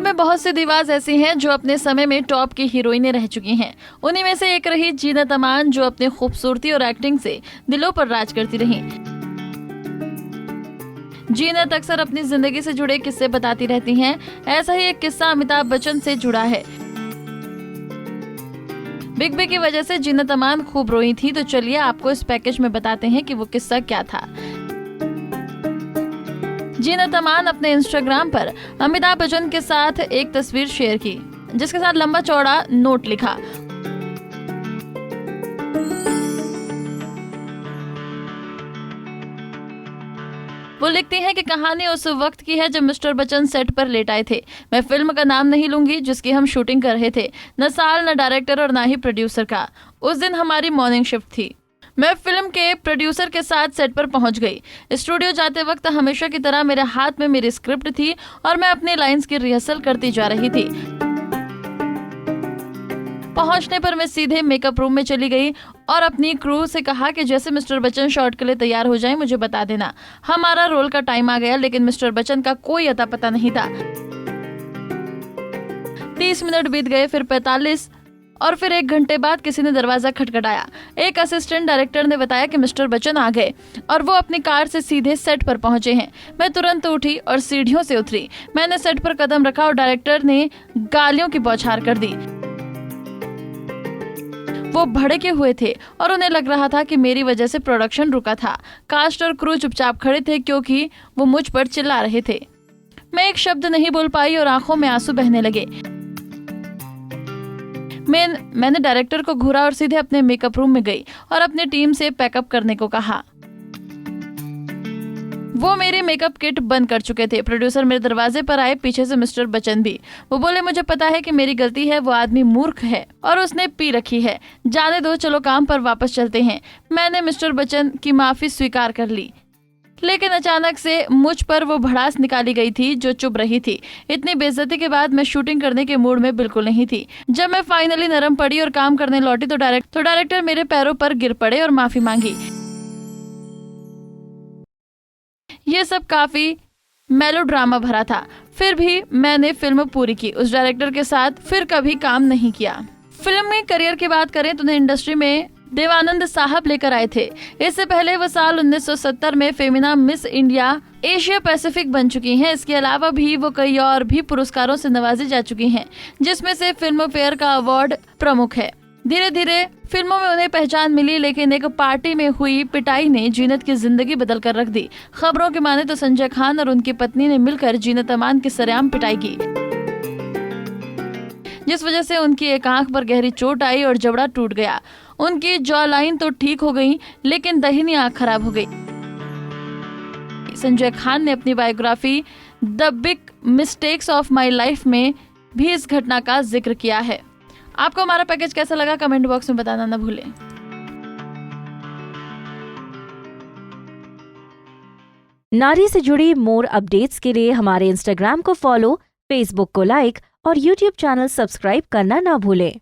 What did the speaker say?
में बहुत सी दीवार ऐसी हैं जो अपने समय में टॉप की हीरोइनें रह चुकी हैं। उन्हीं में से एक रही जीनत अमान, जो अपनी खूबसूरती और एक्टिंग से दिलों पर राज करती रही। जीनत अक्सर अपनी जिंदगी से जुड़े किस्से बताती रहती हैं। ऐसा ही एक किस्सा अमिताभ बच्चन से जुड़ा है। बिग बी की वजह से जीनत अमान खूब रोई थी, तो चलिए आपको इस पैकेज में बताते हैं कि वो किस्सा क्या था। जीनत अमान अपने इंस्टाग्राम पर अमिताभ बच्चन के साथ एक तस्वीर शेयर की, जिसके साथ लंबा चौड़ा नोट लिखा। वो लिखती हैं कि कहानी उस वक्त की है जब मिस्टर बच्चन सेट पर लेट आए थे। मैं फिल्म का नाम नहीं लूंगी जिसकी हम शूटिंग कर रहे थे, न साल, न डायरेक्टर और न ही प्रोड्यूसर का। उस दिन हमारी मॉर्निंग शिफ्ट थी। मैं फिल्म के प्रोड्यूसर के साथ सेट पर पहुंच गई। स्टूडियो जाते वक्त हमेशा की तरह मेरे हाथ में मेरी स्क्रिप्ट थी और मैं अपने लाइंस की रिहर्सल करती जा रही थी। पहुंचने पर मैं सीधे मेकअप रूम में चली गई और अपनी क्रू से कहा कि जैसे मिस्टर बच्चन शॉट के लिए तैयार हो जाएं, मुझे बता देना। हमारा रोल का टाइम आ गया, लेकिन मिस्टर बच्चन का कोई अता पता नहीं था। 30 मिनट बीत गए, फिर 45 और फिर 1 घंटे बाद किसी ने दरवाजा खटखटाया। एक असिस्टेंट डायरेक्टर ने बताया कि मिस्टर बच्चन आ गए और वो अपनी कार से सीधे सेट पर पहुंचे हैं। मैं तुरंत उठी और सीढ़ियों से उतरी। मैंने सेट पर कदम रखा और डायरेक्टर ने गालियों की बौछार कर दी। वो भड़के हुए थे और उन्हें लग रहा था कि मेरी वजह से प्रोडक्शन रुका था। कास्ट और क्रू चुपचाप खड़े थे क्योंकि वो मुझ पर चिल्ला रहे थे। मैं एक शब्द नहीं बोल पाई और आंखों में आंसू बहने लगे। मैंने डायरेक्टर को घूरा और सीधे अपने मेकअप रूम में गई और अपनी टीम से पैकअप करने को कहा। वो मेरी मेकअप किट बंद कर चुके थे। प्रोड्यूसर मेरे दरवाजे पर आए, पीछे से मिस्टर बच्चन भी। वो बोले, मुझे पता है कि मेरी गलती है, वो आदमी मूर्ख है और उसने पी रखी है, जाने दो, चलो काम पर वापस चलते हैं। मैंने मिस्टर बच्चन की माफी स्वीकार कर ली, लेकिन अचानक से मुझ पर वो भड़ास निकाली गई थी जो चुभ रही थी। इतनी बेइज्जती के बाद मैं शूटिंग करने के मूड में बिल्कुल नहीं थी। जब मैं फाइनली नरम पड़ी और काम करने लौटी तो डायरेक्टर मेरे पैरों पर गिर पड़े और माफी मांगी। ये सब काफी मेलोड्रामा भरा था। फिर भी मैंने फिल्म पूरी की। उस डायरेक्टर के साथ फिर कभी काम नहीं किया। फिल्म में करियर की बात करें तो उन्हें इंडस्ट्री में देवानंद साहब लेकर आए थे। इससे पहले वो साल 1970 में Femina miss India Asia Pacific बन चुकी हैं। इसके अलावा भी वो कई और भी पुरस्कारों से नवाजी जा चुकी हैं, जिसमें से फिल्म फेयर का अवार्ड प्रमुख है। धीरे धीरे फिल्मों में उन्हें पहचान मिली, लेकिन एक पार्टी में हुई पिटाई ने जीनत की जिंदगी बदल कर रख दी। खबरों के माने तो संजय खान और उनकी पत्नी ने मिलकर जीनत अमान की सरेआम पिटाई की, जिस वजह से उनकी एक आंख पर गहरी चोट आई और जबड़ा टूट गया। उनकी जॉ लाइन तो ठीक हो गई, लेकिन दाहिनी आंख खराब हो गई। संजय खान ने अपनी biography the big mistakes of my life में भी इस घटना का जिक्र किया है। आपको हमारा पैकेज कैसा लगा कमेंट बॉक्स में बताना न भूलें। नारी से जुड़ी मोर अपडेट्स के लिए हमारे इंस्टाग्राम को फॉलो, फेसबुक को लाइक और यूट्यूब चैनल सब्सक्राइब करना ना भूलें।